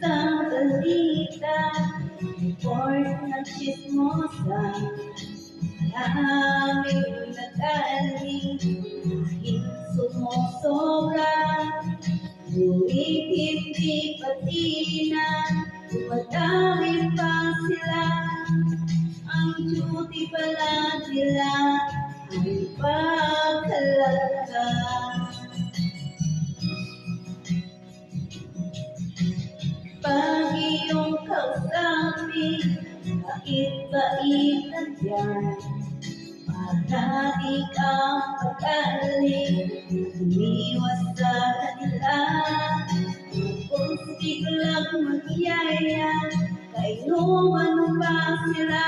sa balita, report ng chismosa, maraming nagaling dahil sumusobra. Ngunit hindi patina, dumadami pa sila. Ang duty pala nila ay pagkalala. Pag iyong kausapin, bait-baitan yan, para di kang pagaling, umiwas sa kanila. Kung biglang magyaya, kainuman pa sila.